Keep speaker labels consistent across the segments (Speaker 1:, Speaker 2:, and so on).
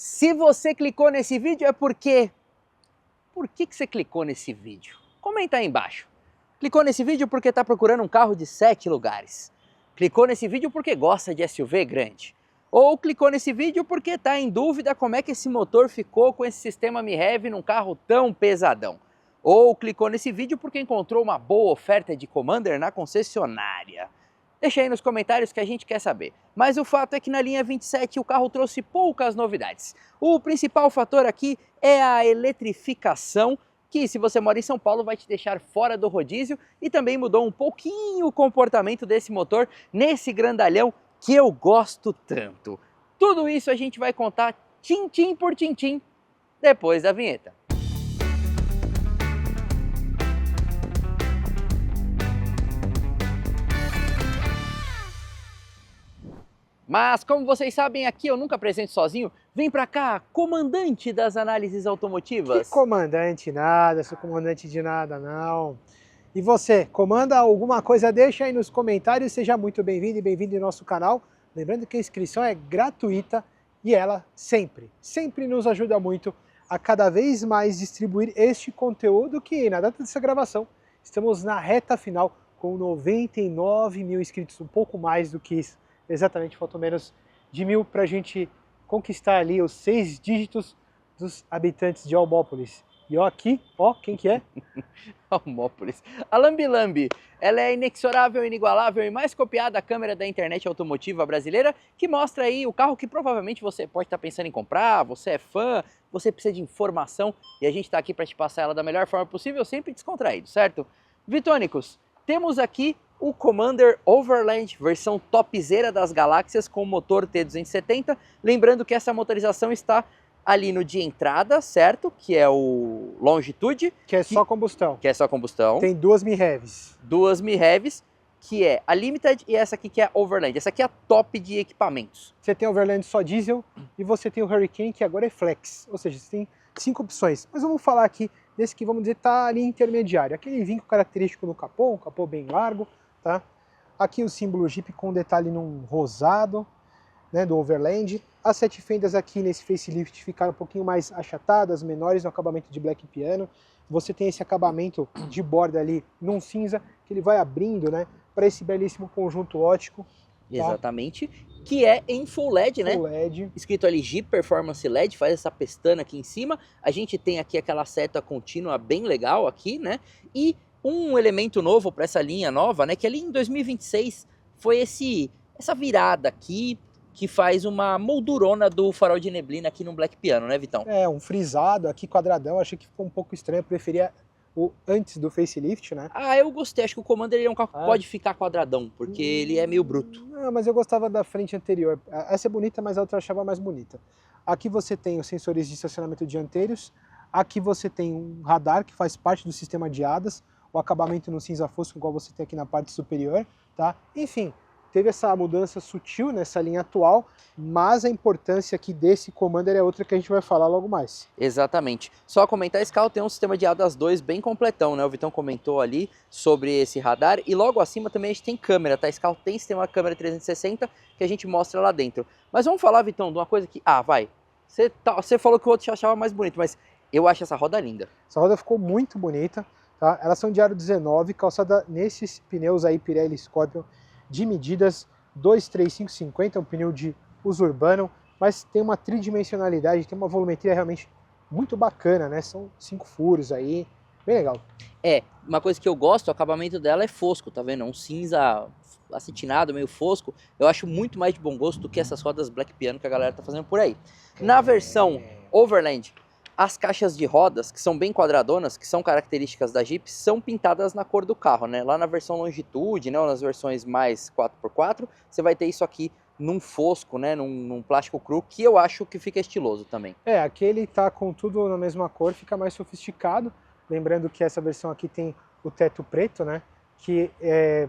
Speaker 1: Se você clicou nesse vídeo é porque... Por que você clicou nesse vídeo? Comenta aí embaixo. Clicou nesse vídeo porque está procurando um carro de 7 lugares. Clicou nesse vídeo porque gosta de SUV grande. Ou clicou nesse vídeo porque está em dúvida como é que esse motor ficou com esse sistema MiHeavy num carro tão pesadão. Ou clicou nesse vídeo porque encontrou uma boa oferta de Commander na concessionária. Deixa aí nos comentários que a gente quer saber. Mas o fato é que na linha 27 o carro trouxe poucas novidades. O principal fator aqui é a eletrificação, que se você mora em São Paulo vai te deixar fora do rodízio, e também mudou um pouquinho o comportamento desse motor nesse grandalhão que eu gosto tanto. Tudo isso a gente vai contar tintim por tintim depois da vinheta. Mas como vocês sabem, aqui eu nunca apresento sozinho. Vem pra cá, comandante das análises automotivas.
Speaker 2: Que comandante nada, sou comandante de nada não. E você, comanda alguma coisa? Deixa aí nos comentários, seja muito bem-vindo e bem-vindo ao nosso canal. Lembrando que a inscrição é gratuita e ela sempre nos ajuda muito a cada vez mais distribuir este conteúdo que na data dessa gravação estamos na reta final com 99 mil inscritos, um pouco mais do que isso. Exatamente, faltam menos de 1000 para a gente conquistar ali os 6 dígitos dos habitantes de Almópolis. E ó aqui, ó, quem que é?
Speaker 1: Almópolis. A Lambi Lambi, ela é a inexorável, inigualável e mais copiada câmera da internet automotiva brasileira, que mostra aí o carro que provavelmente você pode estar pensando em comprar, você é fã, você precisa de informação, e a gente está aqui para te passar ela da melhor forma possível, sempre descontraído, certo? Vitônicos, temos aqui o Commander Overland, versão topzera das galáxias com motor T270, lembrando que essa motorização está ali no de entrada, certo? Que é o Longitude.
Speaker 2: Que é só combustão.
Speaker 1: Que é só combustão.
Speaker 2: Tem duas MiHeavies.
Speaker 1: Duas MiHeavies, que é a Limited e essa aqui que é a Overland. Essa aqui é a top de equipamentos.
Speaker 2: Você tem o Overland só diesel e você tem o Hurricane que agora é flex. Ou seja, você tem 5 opções. Mas vamos falar aqui desse que vamos dizer tá ali intermediário. Aquele vinco característico no capô, um capô bem largo. Tá? Aqui o símbolo Jeep com detalhe num rosado, né, do Overland. As 7 fendas aqui nesse facelift ficaram um pouquinho mais achatadas, menores no acabamento de black piano. Você tem esse acabamento de borda ali num cinza, que ele vai abrindo, né, para esse belíssimo conjunto ótico. Tá?
Speaker 1: Exatamente, que é em Full LED, né?
Speaker 2: Full LED.
Speaker 1: Escrito ali Jeep Performance LED, faz essa pestana aqui em cima. A gente tem aqui aquela seta contínua bem legal aqui, né? E um elemento novo para essa linha nova, né, que ali em 2026 foi essa virada aqui, que faz uma moldurona do farol de neblina aqui no Black Piano, né, Vitão?
Speaker 2: É, um frisado aqui quadradão, achei que ficou um pouco estranho, eu preferia o antes do facelift, né?
Speaker 1: Ah, eu gostei, acho que o Commander ele é um carro que pode ficar quadradão, porque ele é meio bruto.
Speaker 2: Não, mas eu gostava da frente anterior, essa é bonita, mas a outra eu achava mais bonita. Aqui você tem os sensores de estacionamento dianteiros, aqui você tem um radar que faz parte do sistema de ADAS, o acabamento no cinza fosco igual você tem aqui na parte superior, tá? Enfim, teve essa mudança sutil nessa linha atual, mas a importância aqui desse Commander é outra que a gente vai falar logo mais.
Speaker 1: Exatamente. Só comentar, esse carro tem um sistema de ADAS 2 bem completão, né? O Vitão comentou ali sobre esse radar, e logo acima também a gente tem câmera, tá? Esse carro tem sistema de câmera 360 que a gente mostra lá dentro. Mas vamos falar, Vitão, de uma coisa que... Ah, vai. Você falou que o outro achava mais bonito, mas eu acho essa roda linda.
Speaker 2: Essa roda ficou muito bonita. Tá? Elas são de aro 19, calçada nesses pneus aí Pirelli Scorpion de medidas 23550, um pneu de uso urbano, mas tem uma tridimensionalidade, tem uma volumetria realmente muito bacana, né? São 5 furos aí, bem legal.
Speaker 1: É, uma coisa que eu gosto, o acabamento dela é fosco, tá vendo? É um cinza acetinado, meio fosco. Eu acho muito mais de bom gosto do que essas rodas Black Piano que a galera tá fazendo por aí. Na versão Overland, as caixas de rodas, que são bem quadradonas, que são características da Jeep, são pintadas na cor do carro, né? Lá na versão Longitude, né, ou nas versões mais 4x4, você vai ter isso aqui num fosco, né, num plástico cru, que eu acho que fica estiloso também.
Speaker 2: É, aqui ele tá com tudo na mesma cor, fica mais sofisticado. Lembrando que essa versão aqui tem o teto preto, né, que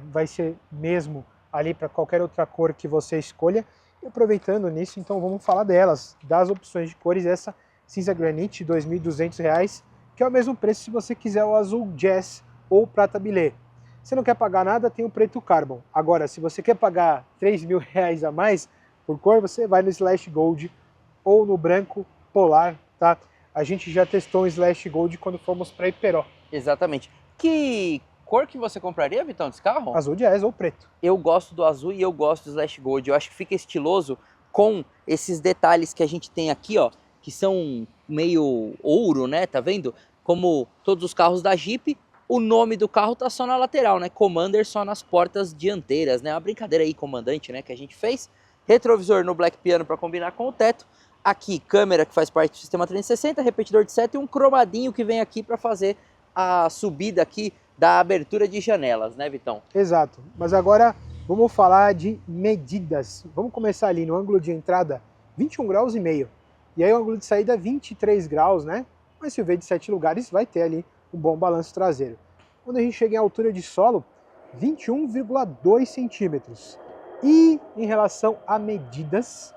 Speaker 2: vai ser mesmo ali para qualquer outra cor que você escolha. E aproveitando nisso, então vamos falar delas, das opções de cores. Essa cinza granite, R$ 2.200, que é o mesmo preço se você quiser o azul jazz ou prata billet. Se não quer pagar nada, tem o preto carbon. Agora, se você quer pagar R$ 3.000 a mais por cor, você vai no Slash Gold, ou no branco polar, tá? A gente já testou um Slash Gold quando fomos para Iperó.
Speaker 1: Exatamente. Que cor que você compraria, Vitão, desse carro?
Speaker 2: Azul jazz ou preto.
Speaker 1: Eu gosto do azul e eu gosto do Slash Gold. Eu acho que fica estiloso com esses detalhes que a gente tem aqui, ó, que são meio ouro, né? Tá vendo? Como todos os carros da Jeep, o nome do carro tá só na lateral, né? Commander só nas portas dianteiras, né? Uma brincadeira aí, comandante, né? Que a gente fez. Retrovisor no Black Piano para combinar com o teto. Aqui, câmera que faz parte do sistema 360, repetidor de seta e um cromadinho que vem aqui para fazer a subida aqui da abertura de janelas, né, Vitão?
Speaker 2: Exato. Mas agora vamos falar de medidas. Vamos começar ali no ângulo de entrada, 21 graus e meio. E aí o ângulo de saída, 23 graus, né? Um SUV de 7 lugares vai ter ali um bom balanço traseiro. Quando a gente chega em altura de solo, 21,2 centímetros. E em relação a medidas,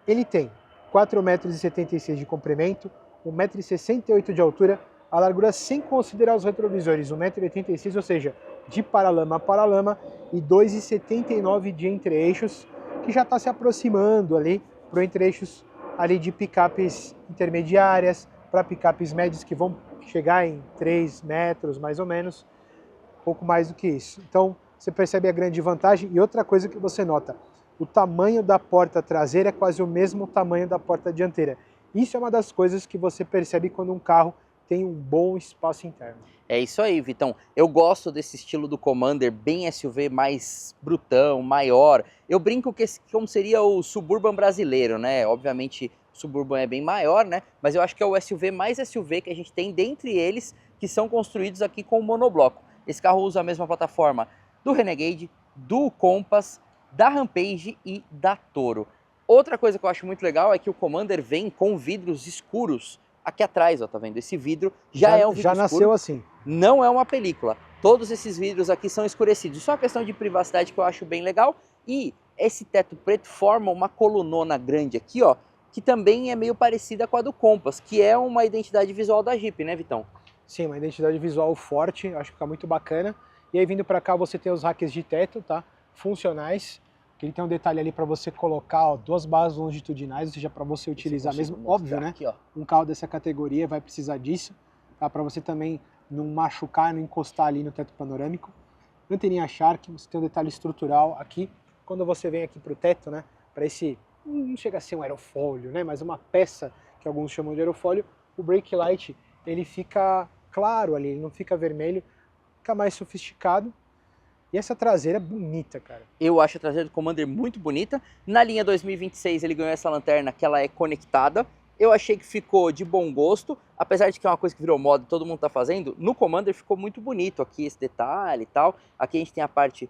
Speaker 2: ele tem 4,76 m de comprimento, 1,68 m de altura, a largura sem considerar os retrovisores, 1,86 m, ou seja, de paralama a paralama, e 2,79 m de entre-eixos, que já está se aproximando ali para o entre-eixos ali de picapes intermediárias, para picapes médias que vão chegar em 3 metros mais ou menos, pouco mais do que isso. Então você percebe a grande vantagem. E outra coisa que você nota, o tamanho da porta traseira é quase o mesmo tamanho da porta dianteira. Isso é uma das coisas que você percebe quando um carro tem um bom espaço interno.
Speaker 1: É isso aí, Vitão. Eu gosto desse estilo do Commander, bem SUV, mais brutão, maior. Eu brinco que esse como seria o Suburban brasileiro, né? Obviamente o Suburban é bem maior, né? Mas eu acho que é o SUV mais SUV que a gente tem dentre eles que são construídos aqui com monobloco. Esse carro usa a mesma plataforma do Renegade, do Compass, da Rampage e da Toro. Outra coisa que eu acho muito legal é que o Commander vem com vidros escuros aqui atrás, ó, tá vendo? Esse vidro já é um vidro
Speaker 2: já
Speaker 1: escuro.
Speaker 2: nasceu assim.
Speaker 1: Não é uma película. Todos esses vidros aqui são escurecidos. Isso é uma questão de privacidade que eu acho bem legal. E esse teto preto forma uma colunona grande aqui, ó, que também é meio parecida com a do Compass, que é uma identidade visual da Jeep, né, Vitão?
Speaker 2: Sim, uma identidade visual forte, acho que fica muito bacana. E aí vindo para cá você tem os racks de teto, tá? Funcionais. Que ele tem um detalhe ali para você colocar, ó, 2 barras longitudinais, ou seja, para você utilizar mesmo, óbvio, né?
Speaker 1: Aqui, ó.
Speaker 2: Um carro dessa categoria vai precisar disso, tá? Para você também não machucar, não encostar ali no teto panorâmico. Anteninha Shark, você tem um detalhe estrutural aqui. Quando você vem aqui para o teto, né? Para esse, não chega a ser um aerofólio, né? Mas uma peça que alguns chamam de aerofólio, o brake light, ele fica claro ali, ele não fica vermelho, fica mais sofisticado. E essa traseira é bonita, cara.
Speaker 1: Eu acho a traseira do Commander muito bonita. Na linha 2026 ele ganhou essa lanterna que ela é conectada. Eu achei que ficou de bom gosto, apesar de que é uma coisa que virou moda e todo mundo tá fazendo. No Commander ficou muito bonito aqui esse detalhe e tal. Aqui a gente tem a parte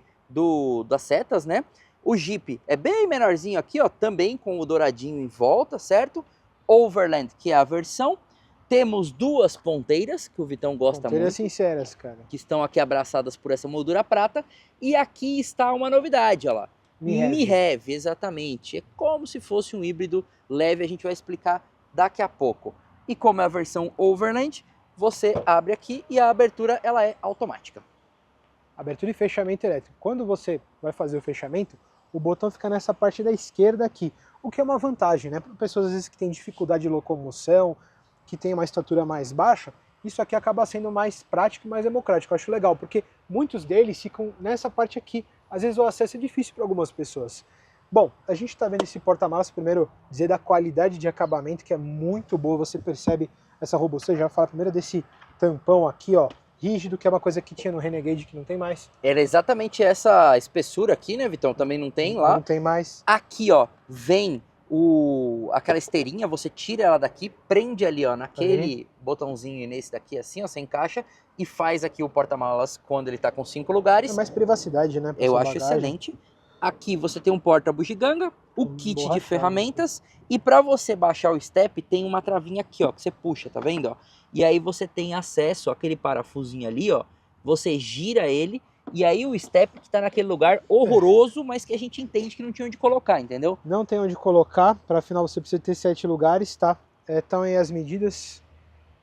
Speaker 1: das setas, né? O Jeep é bem menorzinho aqui, ó, também com o douradinho em volta, certo? Overland, que é a versão. Temos 2 ponteiras, que o Vitão gosta
Speaker 2: Ponteiras
Speaker 1: muito.
Speaker 2: sinceras, cara.
Speaker 1: Que estão aqui abraçadas por essa moldura prata. E aqui está uma novidade, ó lá. Mi-Heavy, exatamente. É como se fosse um híbrido leve, a gente vai explicar daqui a pouco. E como é a versão Overland, você abre aqui e a abertura ela é automática.
Speaker 2: Abertura e fechamento elétrico. Quando você vai fazer o fechamento, o botão fica nessa parte da esquerda aqui, o que é uma vantagem, né? Para pessoas às vezes que têm dificuldade de locomoção, que tem uma estatura mais baixa, isso aqui acaba sendo mais prático e mais democrático. Eu acho legal, porque muitos deles ficam nessa parte aqui. Às vezes o acesso é difícil para algumas pessoas. Bom, a gente está vendo esse porta-malas, primeiro dizer da qualidade de acabamento, que é muito boa, você percebe essa robustez. Já fala primeiro desse tampão aqui, ó, rígido, que é uma coisa que tinha no Renegade que não tem mais.
Speaker 1: Era exatamente essa espessura aqui, né, Vitão? Também não tem lá.
Speaker 2: Não tem mais.
Speaker 1: Aqui, ó, vem aquela esteirinha, você tira ela daqui, prende ali, ó, naquele botãozinho nesse daqui, assim, ó, você encaixa e faz aqui o porta-malas quando ele tá com 5 lugares.
Speaker 2: É mais privacidade, né?
Speaker 1: Eu acho excelente. Aqui você tem um porta-bugiganga, o kit de ferramentas, e para você baixar o step tem uma travinha aqui, ó, que você puxa, tá vendo, ó? E aí você tem acesso àquele parafusinho ali, ó, você gira ele, e aí o step que tá naquele lugar horroroso, mas que a gente entende que não tinha onde colocar, entendeu?
Speaker 2: Não tem onde colocar, para afinal você precisa ter 7 lugares, tá? Estão aí as medidas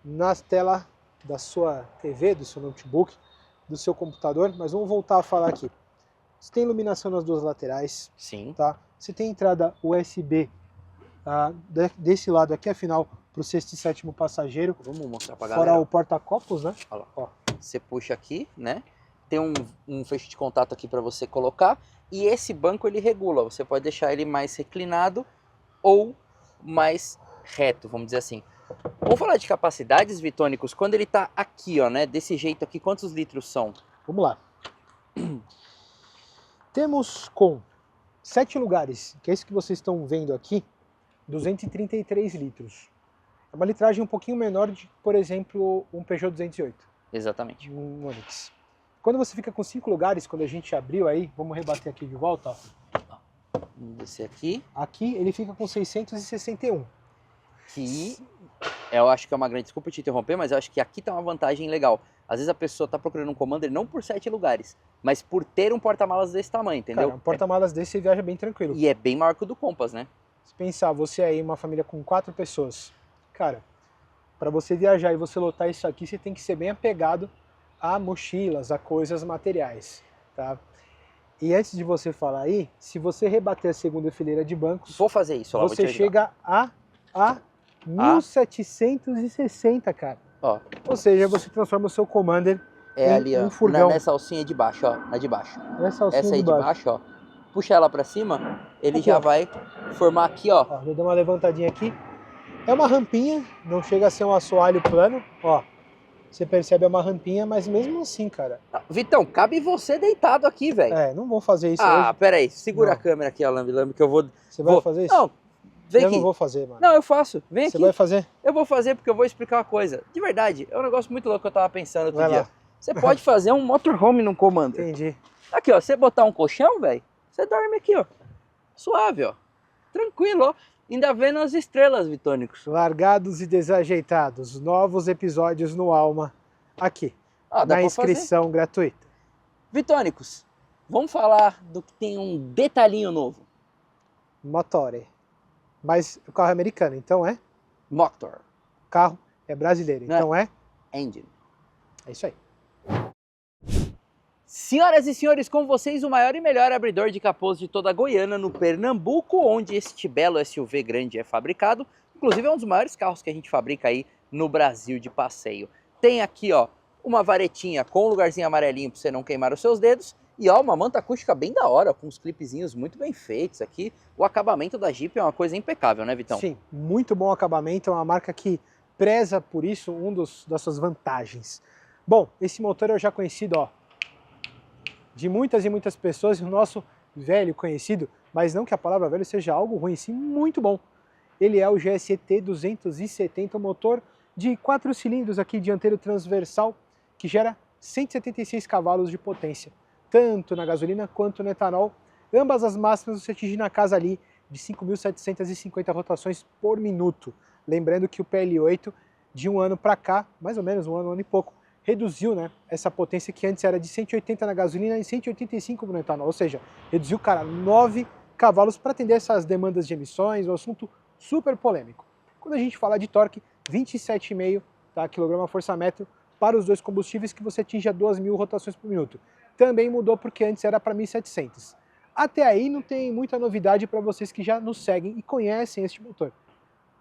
Speaker 2: na tela da sua TV, do seu notebook, do seu computador, mas vamos voltar a falar aqui. Você tem iluminação nas 2 laterais.
Speaker 1: Sim.
Speaker 2: Tá? Você tem entrada USB desse lado aqui, afinal, para o sexto e sétimo passageiro.
Speaker 1: Vamos mostrar pra
Speaker 2: Fora
Speaker 1: galera.
Speaker 2: o porta-copos, né?
Speaker 1: Olha lá.
Speaker 2: Ó.
Speaker 1: Você puxa aqui, né? Tem um fecho de contato aqui para você colocar. E esse banco ele regula. Você pode deixar ele mais reclinado ou mais reto, vamos dizer assim. Vamos falar de capacidades, Vitônicos. Quando ele tá aqui, ó, né? Desse jeito aqui, quantos litros são?
Speaker 2: Vamos lá. Temos com 7 lugares, que é isso que vocês estão vendo aqui, 233 litros. É uma litragem um pouquinho menor de, por exemplo, um Peugeot 208.
Speaker 1: Exatamente.
Speaker 2: Um Onix. Quando você fica com 5 lugares, quando a gente abriu aí, vamos rebater aqui de volta, ó.
Speaker 1: Vamos descer aqui.
Speaker 2: Aqui ele fica com 661.
Speaker 1: Que eu acho que é uma grande desculpa te interromper, mas eu acho que aqui tá uma vantagem legal. Às vezes a pessoa tá procurando um Commander não por 7 lugares, mas por ter um porta-malas desse tamanho, entendeu?
Speaker 2: Cara, um porta-malas desse você viaja bem tranquilo.
Speaker 1: E é bem maior que o do Compass, né?
Speaker 2: Se pensar, você aí, uma família com 4 pessoas, cara, para você viajar e você lotar isso aqui, você tem que ser bem apegado a mochilas, a coisas materiais, tá? E antes de você falar aí, se você rebater a segunda fileira de bancos,
Speaker 1: Vou fazer isso, ó,
Speaker 2: você chega a 1760, cara.
Speaker 1: Ó.
Speaker 2: Ou seja, você transforma o seu Commander em
Speaker 1: ali, ó,
Speaker 2: um furgão.
Speaker 1: nessa alcinha de baixo, ó, na de baixo.
Speaker 2: Essa alcinha
Speaker 1: aí de baixo, ó. Puxa ela pra cima, ele
Speaker 2: aqui,
Speaker 1: já
Speaker 2: ó.
Speaker 1: vai formar aqui, ó.
Speaker 2: Ó, vou dar uma levantadinha aqui. É uma rampinha, não chega a ser um assoalho plano, ó. Você percebe, é uma rampinha, mas mesmo assim, cara.
Speaker 1: Vitão, cabe você deitado aqui, velho.
Speaker 2: Não vou fazer isso hoje.
Speaker 1: Pera aí, segura
Speaker 2: Não.
Speaker 1: a câmera aqui, ó, Lambi, que eu vou...
Speaker 2: Você vai fazer isso?
Speaker 1: Não, vem
Speaker 2: eu
Speaker 1: aqui.
Speaker 2: não vou fazer, mano.
Speaker 1: Não, eu faço, vem
Speaker 2: Você
Speaker 1: aqui.
Speaker 2: vai fazer?
Speaker 1: Eu vou fazer porque eu vou explicar uma coisa. De verdade, é um negócio muito louco que eu tava pensando outro
Speaker 2: Vai
Speaker 1: dia.
Speaker 2: lá.
Speaker 1: Você pode fazer um motorhome num Commander.
Speaker 2: Entendi.
Speaker 1: Aqui, ó, você botar um colchão, velho, você dorme aqui, ó. Suave, ó. Tranquilo, ó. Ainda vendo as estrelas, Vitônicos.
Speaker 2: Largados e desajeitados. Novos episódios no Alma. Aqui.
Speaker 1: Dá
Speaker 2: na
Speaker 1: pra
Speaker 2: inscrição gratuita.
Speaker 1: Vitônicos, vamos falar do que tem um detalhinho novo.
Speaker 2: Motore. Mas o carro é americano, então é?
Speaker 1: Motor.
Speaker 2: O carro é brasileiro, então é?
Speaker 1: Engine.
Speaker 2: É isso aí.
Speaker 1: Senhoras e senhores, com vocês o maior e melhor abridor de capôs de toda a Goiânia, no Pernambuco, onde este belo SUV grande é fabricado. Inclusive é um dos maiores carros que a gente fabrica aí no Brasil de passeio. Tem aqui, ó, uma varetinha com um lugarzinho amarelinho para você não queimar os seus dedos. E ó, uma manta acústica bem da hora, com uns clipezinhos muito bem feitos aqui. O acabamento da Jeep é uma coisa impecável, né, Vitão?
Speaker 2: Sim, muito bom acabamento, é uma marca que preza por isso, das suas vantagens. Bom, esse motor eu já conhecido, ó, de muitas e muitas pessoas, e o nosso velho conhecido, mas não que a palavra velho seja algo ruim, sim, muito bom. Ele é o GST 270, um motor de 4 cilindros aqui, dianteiro transversal, que gera 176 cavalos de potência, tanto na gasolina quanto no etanol. Ambas as máximas você atinge na casa ali de 5.750 rotações por minuto. Lembrando que o PL8, de um ano para cá, mais ou menos um ano e pouco, reduziu, né, essa potência que antes era de 180 na gasolina e 185 no etanol, ou seja, reduziu, cara, 9 cavalos para atender essas demandas de emissões, um assunto super polêmico. Quando a gente fala de torque, 27,5 kgfm para os dois combustíveis, que você atinge a 2.000 rotações por minuto. Também mudou porque antes era para 1.700. Até aí não tem muita novidade para vocês que já nos seguem e conhecem este motor.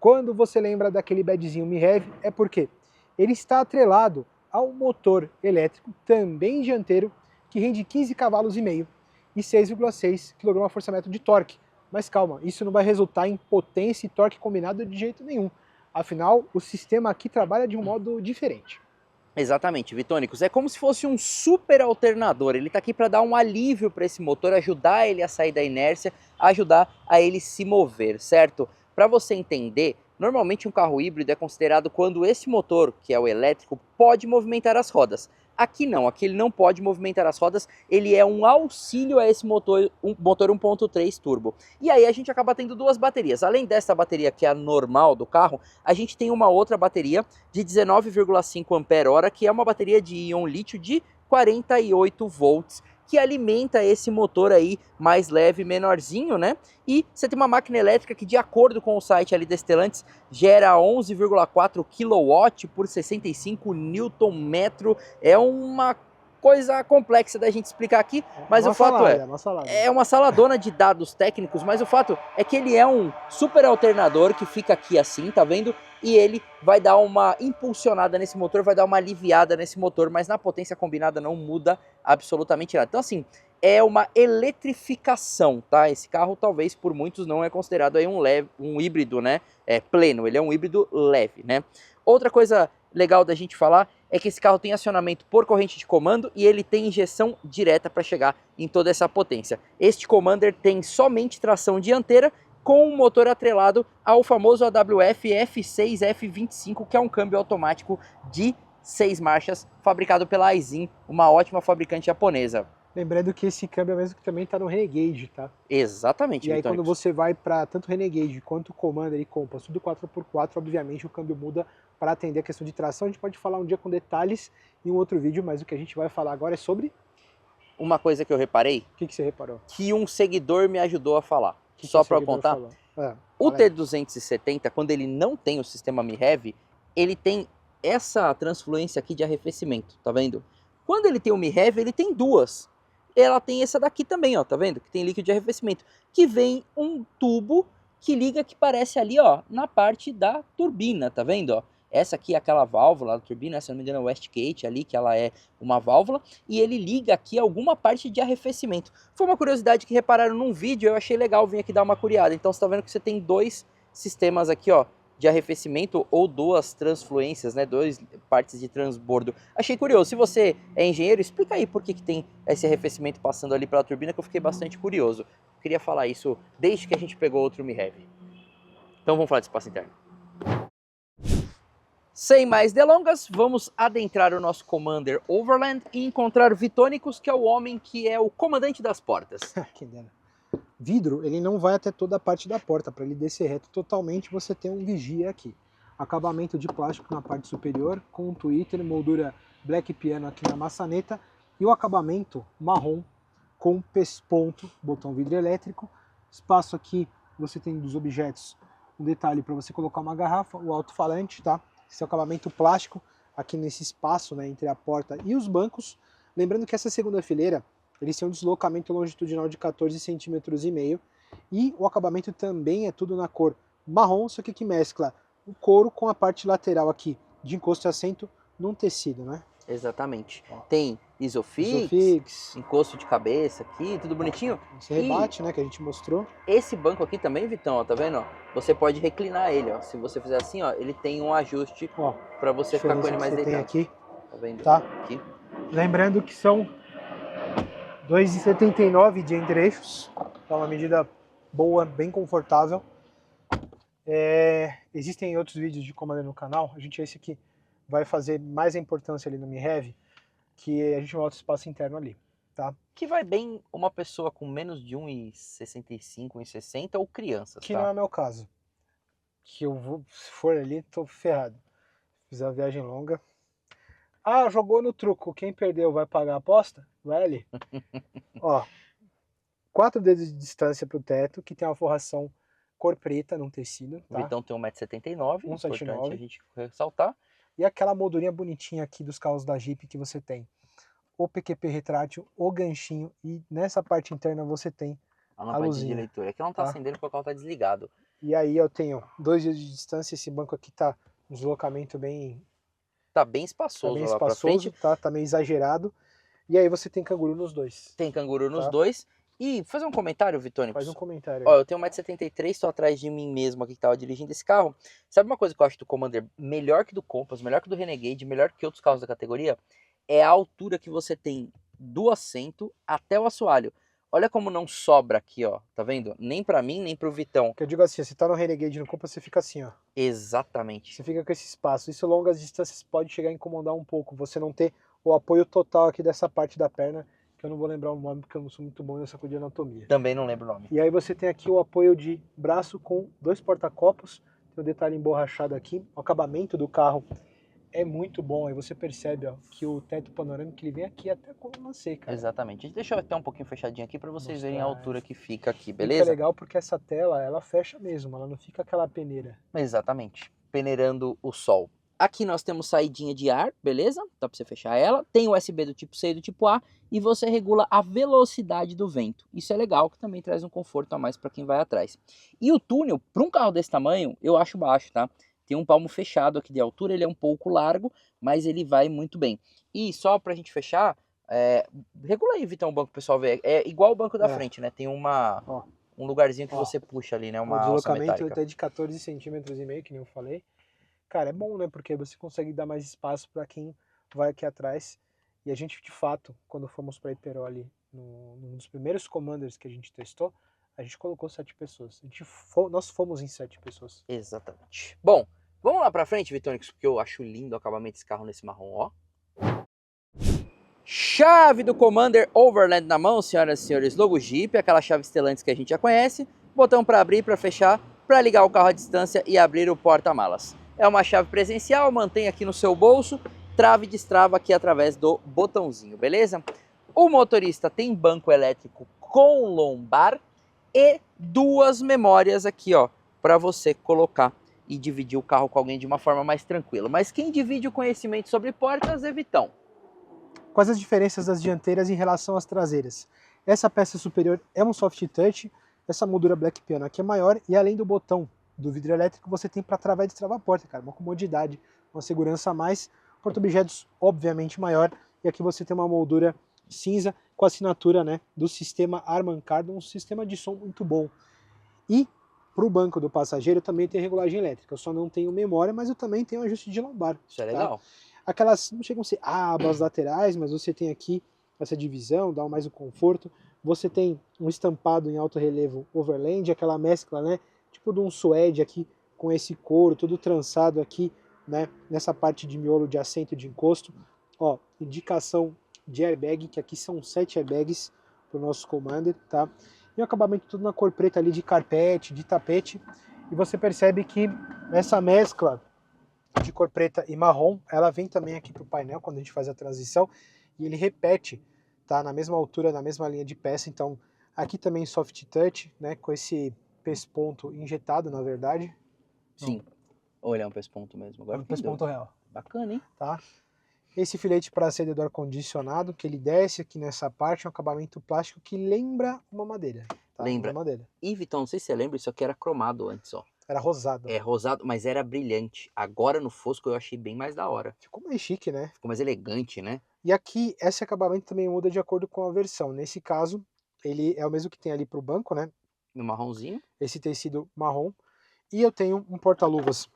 Speaker 2: Quando você lembra daquele badzinho MIREV, é porque ele está atrelado ao motor elétrico, também dianteiro, que rende 15,5 cavalos e 6,6 kgfm de torque. Mas calma, isso não vai resultar em potência e torque combinado de jeito nenhum. Afinal, o sistema aqui trabalha de um modo diferente.
Speaker 1: Exatamente, Vitônicos. É como se fosse um super alternador. Ele está aqui para dar um alívio para esse motor, ajudar ele a sair da inércia, ajudar a ele se mover, certo? Para você entender, normalmente um carro híbrido é considerado quando esse motor, que é o elétrico, pode movimentar as rodas. Aqui não, aqui ele não pode movimentar as rodas, ele é um auxílio a esse motor, motor 1.3 turbo. E aí a gente acaba tendo duas baterias. Além dessa bateria que é a normal do carro, a gente tem uma outra bateria de 19,5 Ah, que é uma bateria de íon lítio de 48 volts, que alimenta esse motor aí mais leve, menorzinho, né? E você tem uma máquina elétrica que, de acordo com o site ali da Stellantis, gera 11,4 kW por 65 Nm. É uma coisa complexa da gente explicar aqui, mas o fato é uma saladona de dados técnicos, mas o fato é que ele é um super alternador que fica aqui assim, tá vendo? E ele vai dar uma impulsionada nesse motor, vai dar uma aliviada nesse motor, mas na potência combinada não muda absolutamente nada. Então assim, é uma eletrificação, tá? Esse carro talvez por muitos não é considerado aí um híbrido, né? Pleno, ele é um híbrido leve, né? Outra coisa legal da gente falar é que esse carro tem acionamento por corrente de comando e ele tem injeção direta para chegar em toda essa potência. Este Commander tem somente tração dianteira com um motor atrelado ao famoso AWF F6 F25, que é um câmbio automático de 6 marchas, fabricado pela Aisin, uma ótima fabricante japonesa.
Speaker 2: Lembrando que esse câmbio é o mesmo que também está no Renegade, tá?
Speaker 1: Exatamente.
Speaker 2: E aí quando você vai para tanto Renegade quanto Commander e Compass, tudo 4x4, obviamente o câmbio muda para atender a questão de tração. A gente pode falar um dia com detalhes em um outro vídeo, mas o que a gente vai falar agora é sobre...
Speaker 1: Uma coisa que eu reparei...
Speaker 2: O que você reparou?
Speaker 1: Que um seguidor me ajudou a falar. Só para contar, o T270, quando ele não tem o sistema MiHeavy, ele tem essa transfluência aqui de arrefecimento, tá vendo? Quando ele tem o MiHeavy, ele tem duas. Ela tem essa daqui também, ó, tá vendo? Que tem líquido de arrefecimento, que vem um tubo que liga, que parece ali, ó, na parte da turbina, tá vendo, ó? Essa aqui é aquela válvula da turbina, se não me engano é o wastegate ali, que ela é uma válvula, e ele liga aqui alguma parte de arrefecimento. Foi uma curiosidade que repararam num vídeo, eu achei legal vir aqui dar uma curiada. Então você tá vendo que você tem dois sistemas aqui, ó, de arrefecimento ou duas transfluências, né, duas partes de transbordo. Achei curioso. Se você é engenheiro, explica aí por que tem esse arrefecimento passando ali pela turbina, que eu fiquei bastante curioso. Eu queria falar isso desde que a gente pegou outro MiHeavy. Então vamos falar de espaço interno. Sem mais delongas, vamos adentrar o nosso Commander Overland e encontrar Vitônicos, que é o homem que é o comandante das portas.
Speaker 2: Vidro, ele não vai até toda a parte da porta. Para ele descer reto totalmente, você tem um vigia aqui. Acabamento de plástico na parte superior, com um tweeter, moldura black piano aqui na maçaneta e o acabamento marrom com pesponto, botão vidro elétrico. Espaço aqui, você tem dos objetos um detalhe para você colocar uma garrafa, o alto-falante, tá? Esse é o acabamento plástico aqui nesse espaço, né, entre a porta e os bancos. Lembrando que essa segunda fileira, eles têm um deslocamento longitudinal de 14,5 cm e o acabamento também é tudo na cor marrom, só que mescla o couro com a parte lateral aqui de encosto e assento num tecido, né?
Speaker 1: Exatamente. Tem Isofix, encosto de cabeça aqui, tudo bonitinho.
Speaker 2: Esse rebate, né, que a gente mostrou.
Speaker 1: Esse banco aqui também, Vitão, ó, tá vendo? Ó? Você pode reclinar ele, ó. Se você fizer assim, ó, ele tem um ajuste para você ficar com ele mais deitado.
Speaker 2: Tem aqui.
Speaker 1: Tá vendo?
Speaker 2: Tá.
Speaker 1: Aqui.
Speaker 2: Lembrando que são 2,79 de entre-eixos. Tá uma medida boa, bem confortável. Existem outros vídeos de Commander no canal. Esse aqui vai fazer mais a importância ali no MiHeavy, que a gente volta o espaço interno ali, tá?
Speaker 1: Que vai bem uma pessoa com menos de 1,65, 1,60 ou crianças,
Speaker 2: que
Speaker 1: tá?
Speaker 2: não é meu caso. Que eu vou, se for ali, tô ferrado. Fizer a viagem longa. Ah, jogou no truco. Quem perdeu vai pagar a aposta? Vai ali. Ó, 4 dedos de distância pro teto, que tem uma forração cor preta num tecido, tá?
Speaker 1: O Vitão tem 1,79 m, importante a gente ressaltar.
Speaker 2: E aquela moldurinha bonitinha aqui dos carros da Jeep que você tem o PQP retrátil, o ganchinho e nessa parte interna você tem a luzinha
Speaker 1: de leitura. Aqui não tá acendendo porque o carro tá desligado.
Speaker 2: E aí eu tenho 2 dedos de distância, esse banco aqui tá um deslocamento bem...
Speaker 1: Tá bem espaçoso,
Speaker 2: tá bem
Speaker 1: lá pra frente.
Speaker 2: Tá meio exagerado. E aí você tem canguru nos dois.
Speaker 1: Tem canguru nos dois. E fazer um comentário, Vitônicos.
Speaker 2: Faz um comentário.
Speaker 1: Ó, eu tenho 1,73 m, tô atrás de mim mesmo aqui que tava dirigindo esse carro. Sabe uma coisa que eu acho do Commander melhor que do Compass, melhor que do Renegade, melhor que outros carros da categoria? É a altura que você tem do assento até o assoalho. Olha como não sobra aqui, ó. Tá vendo? Nem pra mim, nem pro Vitão.
Speaker 2: Que eu digo assim, você tá no Renegade, no Compass, você fica assim, ó.
Speaker 1: Exatamente.
Speaker 2: Você fica com esse espaço. Isso, longas distâncias, pode chegar a incomodar um pouco. Você não ter o apoio total aqui dessa parte da perna, que eu não vou lembrar o nome, porque eu não sou muito bom nessa coisa de anatomia.
Speaker 1: Também não lembro o nome.
Speaker 2: E aí você tem aqui o apoio de braço com 2 porta-copos. Tem um detalhe emborrachado aqui. O acabamento do carro é muito bom. Aí você percebe, ó, que o teto panorâmico ele vem aqui até a coluna seca.
Speaker 1: Exatamente. Deixa eu até um pouquinho fechadinho aqui para vocês verem a altura que fica aqui,
Speaker 2: Fica
Speaker 1: beleza?
Speaker 2: legal porque essa tela, ela fecha mesmo. Ela não fica aquela peneira.
Speaker 1: Exatamente. Peneirando o sol. Aqui nós temos saidinha de ar, beleza? Dá para você fechar ela. Tem USB do tipo C e do tipo A e você regula a velocidade do vento. Isso é legal, que também traz um conforto a mais para quem vai atrás. E o túnel, para um carro desse tamanho, eu acho baixo, tá? Tem um palmo fechado aqui de altura, ele é um pouco largo, mas ele vai muito bem. E só para a gente fechar, regula aí, Vitão, o banco, o pessoal ver. É igual o banco da frente, né? Tem
Speaker 2: Ó,
Speaker 1: um lugarzinho que
Speaker 2: ó,
Speaker 1: você puxa ali, né?
Speaker 2: o
Speaker 1: Uma alça
Speaker 2: deslocamento
Speaker 1: metálica.
Speaker 2: é de 14 centímetros e meio, que nem eu falei. Cara, é bom, né? Porque você consegue dar mais espaço para quem vai aqui atrás. E a gente, de fato, quando fomos para Iperó ali, num dos primeiros Commanders que a gente testou, a gente colocou 7 pessoas. Nós fomos em 7 pessoas.
Speaker 1: Exatamente. Bom, vamos lá pra frente, Vitonix, porque eu acho lindo o acabamento desse carro nesse marrom, ó. Chave do Commander Overland na mão, senhoras e senhores, logo Jeep, aquela chave Stellantis que a gente já conhece, botão para abrir, para fechar, para ligar o carro à distância e abrir o porta-malas. É uma chave presencial, mantém aqui no seu bolso, trava e destrava aqui através do botãozinho, beleza? O motorista tem banco elétrico com lombar e 2 memórias aqui, ó, para você colocar e dividir o carro com alguém de uma forma mais tranquila. Mas quem divide o conhecimento sobre portas é Vitão.
Speaker 2: Quais as diferenças das dianteiras em relação às traseiras? Essa peça superior é um soft touch, essa moldura Black Piano aqui é maior, e além do botão do vidro elétrico, você tem para travar e destravar a porta, cara, uma comodidade, uma segurança a mais, porta-objetos obviamente maior, e aqui você tem uma moldura cinza com a assinatura, né, do sistema Harman Kardon, um sistema de som muito bom. E para o banco do passageiro também tem regulagem elétrica, eu só não tenho memória, mas eu também tenho ajuste de lombar.
Speaker 1: Isso é legal.
Speaker 2: Aquelas, não chegam a ser abas laterais, mas você tem aqui essa divisão, dá mais o conforto. Você tem um estampado em alto relevo Overland, aquela mescla, né, tipo de um suede aqui com esse couro, todo trançado aqui, né, nessa parte de miolo de assento de encosto. Ó, indicação de airbag, que aqui são 7 airbags para o nosso Commander, tá? E o acabamento tudo na cor preta ali de carpete, de tapete. E você percebe que essa mescla de cor preta e marrom, ela vem também aqui para o painel quando a gente faz a transição e ele repete, tá, na mesma altura, na mesma linha de peça. Então aqui também soft touch, né, com esse pesponto injetado, na verdade.
Speaker 1: Sim, olha, é um pesponto mesmo. Agora
Speaker 2: Um pesponto real.
Speaker 1: Bacana, hein?
Speaker 2: Tá? Esse filete para acender do ar-condicionado, que ele desce aqui nessa parte, é um acabamento plástico que lembra uma madeira. Tá?
Speaker 1: Lembra.
Speaker 2: Uma madeira.
Speaker 1: E, Vitão, não sei se você lembra, isso aqui era cromado antes, ó.
Speaker 2: Era rosado.
Speaker 1: É rosado, mas era brilhante. Agora no fosco eu achei bem mais da hora.
Speaker 2: Ficou mais chique, né?
Speaker 1: Ficou mais elegante, né?
Speaker 2: E aqui, esse acabamento também muda de acordo com a versão. Nesse caso, ele é o mesmo que tem ali para o banco, né?
Speaker 1: No marronzinho.
Speaker 2: Esse tecido marrom. E eu tenho um porta-luvas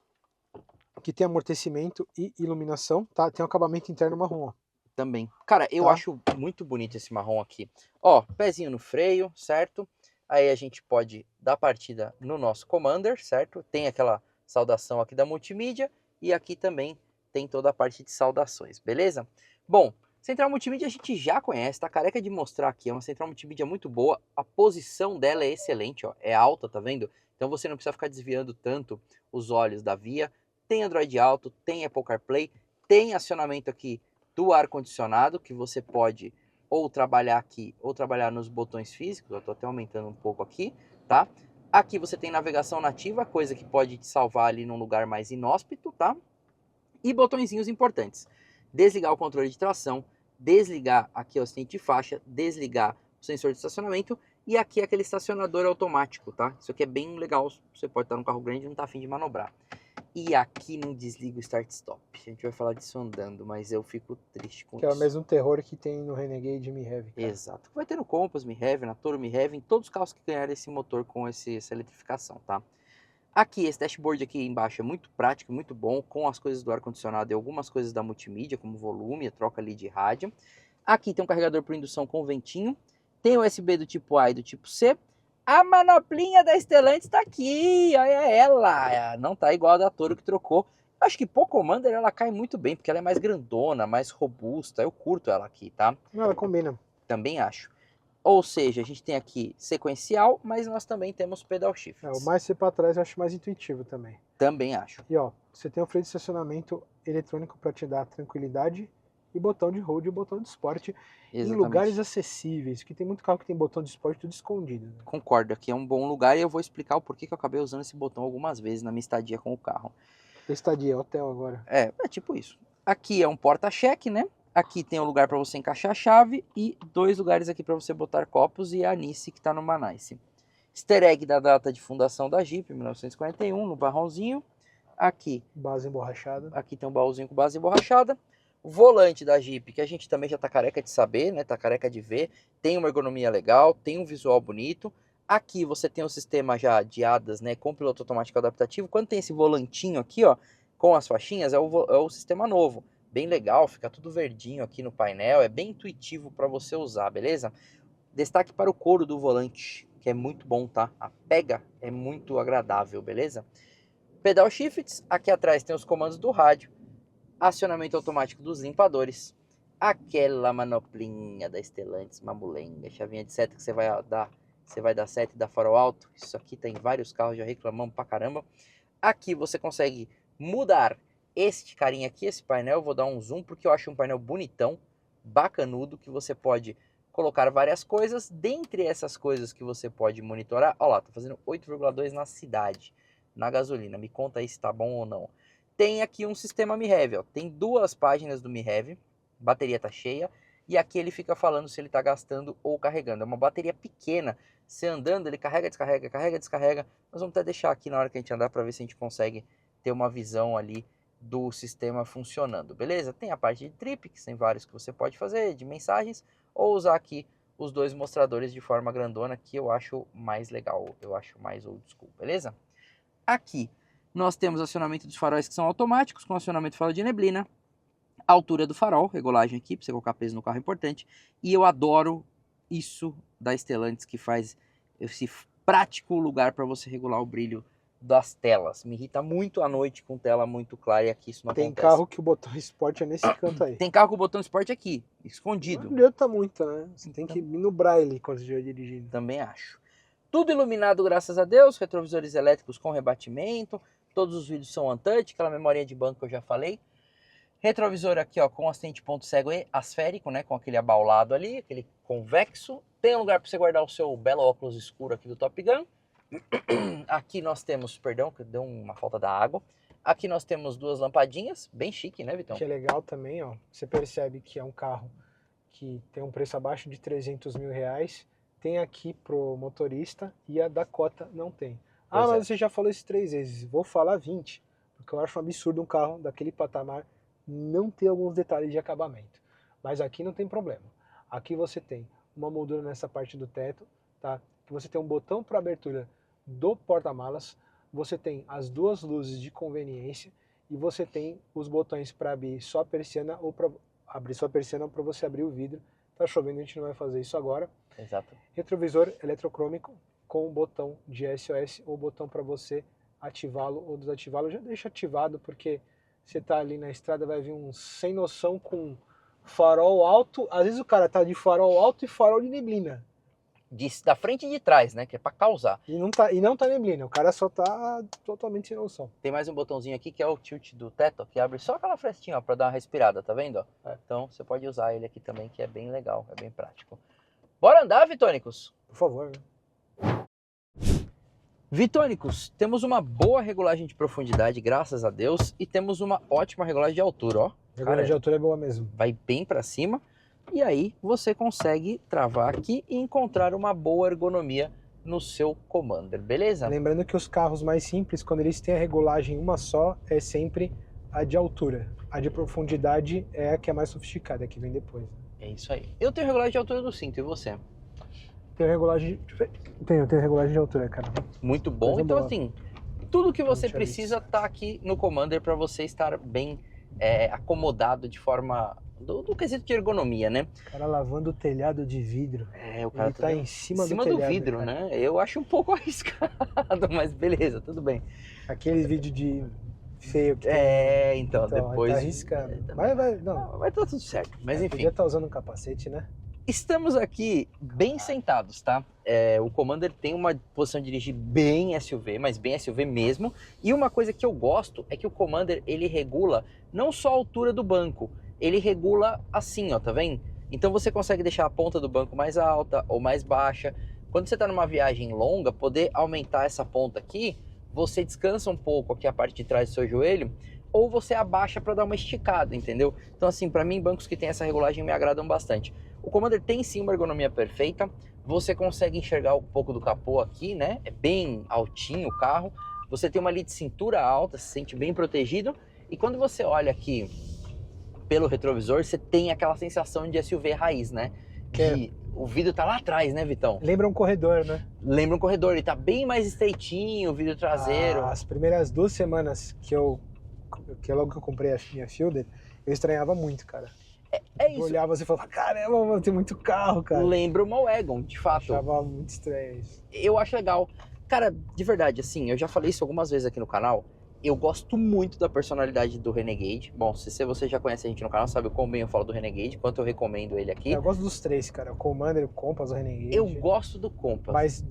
Speaker 2: que tem amortecimento e iluminação, tá? Tem um acabamento interno marrom, ó.
Speaker 1: Também. Cara, eu
Speaker 2: Tá.
Speaker 1: acho muito bonito esse marrom aqui. Ó, pezinho no freio, certo? Aí a gente pode dar partida no nosso Commander, certo? Tem aquela saudação aqui da multimídia e aqui também tem toda a parte de saudações, beleza? Bom, central multimídia a gente já conhece, tá careca de mostrar aqui, é uma central multimídia muito boa, a posição dela é excelente, ó, é alta, tá vendo? Então você não precisa ficar desviando tanto os olhos da via. Tem Android Auto, tem Apple CarPlay, tem acionamento aqui do ar-condicionado, que você pode ou trabalhar aqui, ou trabalhar nos botões físicos, eu estou até aumentando um pouco aqui, tá? Aqui você tem navegação nativa, coisa que pode te salvar ali num lugar mais inóspito, tá? E botõezinhos importantes. Desligar o controle de tração, desligar aqui o assistente de faixa, desligar o sensor de estacionamento e aqui aquele estacionador automático, tá? Isso aqui é bem legal, você pode estar num carro grande e não tá afim de manobrar. E aqui não desliga o start-stop. A gente vai falar disso andando, mas eu fico triste com
Speaker 2: Que
Speaker 1: isso.
Speaker 2: é o mesmo terror que tem no Renegade MiHeavy.
Speaker 1: Exato. Vai ter no Compass, MiHeavy, na Toro MiHeavy, em todos os carros que ganharem esse motor com essa eletrificação, tá? Aqui, esse dashboard aqui embaixo é muito prático, muito bom, com as coisas do ar-condicionado e algumas coisas da multimídia, como volume, a troca ali de rádio. Aqui tem um carregador por indução com ventinho, tem USB do tipo A e do tipo C. A manoplinha da Stellantis está aqui, olha ela, não tá igual a da Toro que trocou. Acho que pro Commander ela cai muito bem, porque ela é mais grandona, mais robusta, eu curto ela aqui, tá?
Speaker 2: Não, ela combina.
Speaker 1: Também acho. Ou seja, a gente tem aqui sequencial, mas nós também temos pedal shift.
Speaker 2: O mais ser para trás eu acho mais intuitivo também.
Speaker 1: Também acho.
Speaker 2: E ó, você tem o freio de estacionamento eletrônico para te dar tranquilidade e botão de hold e botão de esporte em lugares acessíveis, que tem muito carro que tem botão de esporte tudo escondido. Né?
Speaker 1: Concordo, aqui é um bom lugar e eu vou explicar o porquê que eu acabei usando esse botão algumas vezes na minha estadia com o carro.
Speaker 2: Estadia, hotel agora.
Speaker 1: É tipo isso. Aqui é um porta-cheque, né? Aqui tem um lugar para você encaixar a chave e 2 lugares aqui para você botar copos e a Anice que está no Manice. Easter egg da data de fundação da Jeep, 1941, no barrãozinho. Aqui.
Speaker 2: Base emborrachada.
Speaker 1: Aqui tem um baúzinho com base emborrachada. Volante da Jeep, que a gente também já tá careca de saber, né? Tá careca de ver. Tem uma ergonomia legal, tem um visual bonito. Aqui você tem o sistema já de hadas, né? Com piloto automático adaptativo. Quando tem esse volantinho aqui, ó, com as faixinhas, é o sistema novo. Bem legal, fica tudo verdinho aqui no painel. É bem intuitivo para você usar, beleza? Destaque para o couro do volante, que é muito bom, tá? A pega é muito agradável, beleza? Pedal shifts, aqui atrás tem os comandos do rádio, acionamento automático dos limpadores, aquela manoplinha da Stellantis mamulenga, chavinha de seta que você vai dar seta e dar farol alto. Isso aqui tem vários carros já reclamando pra caramba. Aqui você consegue mudar este carinha aqui, esse painel. Eu vou dar um zoom porque eu acho um painel bonitão, bacanudo, que você pode colocar várias coisas. Dentre essas coisas que você pode monitorar, ó lá, tá fazendo 8,2 na cidade, na gasolina. Me conta aí se tá bom ou não. Tem aqui um sistema MiRev, ó. Tem 2 páginas do MiRev, bateria tá cheia, e aqui ele fica falando se ele tá gastando ou carregando. É uma bateria pequena, você andando ele carrega, descarrega, carrega, descarrega. Nós vamos até deixar aqui na hora que a gente andar para ver se a gente consegue ter uma visão ali do sistema funcionando, beleza? Tem a parte de trip, que tem vários que você pode fazer, de mensagens, ou usar aqui os 2 mostradores de forma grandona, que eu acho mais legal, eu acho mais old school, beleza? Aqui nós temos acionamento dos faróis que são automáticos, com acionamento de farol de neblina, altura do farol, regulagem aqui, para você colocar peso no carro é importante, e eu adoro isso da Stellantis, que faz esse prático lugar para você regular o brilho das telas. Me irrita muito à noite com tela muito clara e aqui isso não acontece.
Speaker 2: Tem carro que o botão Sport é nesse canto aí.
Speaker 1: Tem carro com o botão Sport aqui, escondido.
Speaker 2: Não adianta muito, né? Você tem que ir no braille quando você estiver dirigindo.
Speaker 1: Também acho. Tudo iluminado, graças a Deus, retrovisores elétricos com rebatimento, todos os vídeos são untouch, aquela memorinha de banco que eu já falei. Retrovisor aqui, ó, com assistente ponto cego e asférico, né, com aquele abaulado ali, aquele convexo. Tem um lugar para você guardar o seu belo óculos escuro aqui do Top Gun. Aqui nós temos, perdão, que deu uma falta da água. Aqui nós temos 2 lampadinhas, bem chique, né, Vitão?
Speaker 2: Que é legal também, ó. Você percebe que é um carro que tem um preço abaixo de 300 mil reais. Tem aqui pro motorista e a Dakota não tem.
Speaker 1: Pois
Speaker 2: mas você já falou isso 3 vezes. Vou falar 20, porque eu acho um absurdo um carro daquele patamar não ter alguns detalhes de acabamento. Mas aqui não tem problema. Aqui você tem uma moldura nessa parte do teto, tá? Que você tem um botão para abertura do porta-malas, você tem as 2 luzes de conveniência e você tem os botões para abrir só a persiana ou para abrir só a persiana para você abrir o vidro. Tá chovendo, a gente não vai fazer isso agora.
Speaker 1: Exato.
Speaker 2: Retrovisor eletrocrômico com o botão de SOS ou botão para você ativá-lo ou desativá-lo. Já deixa ativado porque você tá ali na estrada, vai vir um sem noção com farol alto. Às vezes o cara tá de farol alto e farol de neblina.
Speaker 1: Da frente e de trás, né, que é para causar.
Speaker 2: E não tá neblina, o cara só tá totalmente sem noção.
Speaker 1: Tem mais um botãozinho aqui que é o tilt do teto, que abre só aquela frestinha, ó, para dar uma respirada, tá vendo? Ó? Então você pode usar ele aqui também, que é bem legal, é bem prático. Bora andar, Vitônicos?
Speaker 2: Por favor, né?
Speaker 1: Vitônicos, temos uma boa regulagem de profundidade, graças a Deus, e temos uma ótima regulagem de altura, ó.
Speaker 2: Regulagem de altura é boa mesmo.
Speaker 1: Vai bem para cima, e aí você consegue travar aqui e encontrar uma boa ergonomia no seu Commander, beleza?
Speaker 2: Lembrando que os carros mais simples, quando eles têm a regulagem uma só, é sempre a de altura. A de profundidade é a que é mais sofisticada, que vem depois.
Speaker 1: É isso aí. Eu tenho regulagem de altura do cinto, e você?
Speaker 2: Tenho regulagem de altura, cara.
Speaker 1: Muito bom.
Speaker 2: Coisa
Speaker 1: Então,
Speaker 2: boa.
Speaker 1: assim, tudo que você
Speaker 2: Não tinha
Speaker 1: precisa tá aqui no Commander para você estar bem acomodado de forma do quesito de ergonomia, né?
Speaker 2: O cara lavando o telhado de vidro.
Speaker 1: O cara
Speaker 2: Ele tá em cima do
Speaker 1: do
Speaker 2: telhado,
Speaker 1: vidro,
Speaker 2: cara.
Speaker 1: né? Eu acho um pouco arriscado, mas beleza, tudo bem.
Speaker 2: Aquele vídeo de feio que
Speaker 1: Então,
Speaker 2: tem.
Speaker 1: depois...
Speaker 2: Tá arriscando. Vai, não.
Speaker 1: Vai tudo certo, mas enfim.
Speaker 2: Podia estar usando um capacete, né?
Speaker 1: Estamos aqui bem sentados, tá? O Commander tem uma posição de dirigir bem SUV, mas bem SUV mesmo. E uma coisa que eu gosto é que o Commander, ele regula não só a altura do banco, ele regula assim, ó, tá vendo? Então você consegue deixar a ponta do banco mais alta ou mais baixa. Quando você tá numa viagem longa, poder aumentar essa ponta aqui você descansa um pouco aqui a parte de trás do seu joelho, ou você abaixa para dar uma esticada, entendeu? Então assim, para mim, bancos que tem essa regulagem me agradam bastante. O Commander tem sim uma ergonomia perfeita, você consegue enxergar um pouco do capô aqui, né? É bem altinho o carro, você tem uma ali de cintura alta, se sente bem protegido, e quando você olha aqui pelo retrovisor, você tem aquela sensação de SUV raiz, né? Que o vidro tá lá atrás, né, Vitão?
Speaker 2: Lembra um corredor, né?
Speaker 1: Lembra um corredor, ele tá bem mais estreitinho, o vidro traseiro.
Speaker 2: As primeiras 2 semanas que logo que eu comprei a minha Fielder, eu estranhava muito, cara.
Speaker 1: É isso.
Speaker 2: Eu olhava assim e falava, caramba, mano, tem muito carro, cara.
Speaker 1: Lembra uma Wagon, de fato.
Speaker 2: Eu achava muito estranho isso.
Speaker 1: Eu acho legal. Cara, de verdade, assim, eu já falei isso algumas vezes aqui no canal, eu gosto muito da personalidade do Renegade. Bom, se você já conhece a gente no canal, sabe o quão bem eu falo do Renegade, quanto eu recomendo ele aqui.
Speaker 2: Eu gosto dos 3, cara. O Commander, o Compass, o Renegade.
Speaker 1: Eu gosto do Compass.
Speaker 2: Mas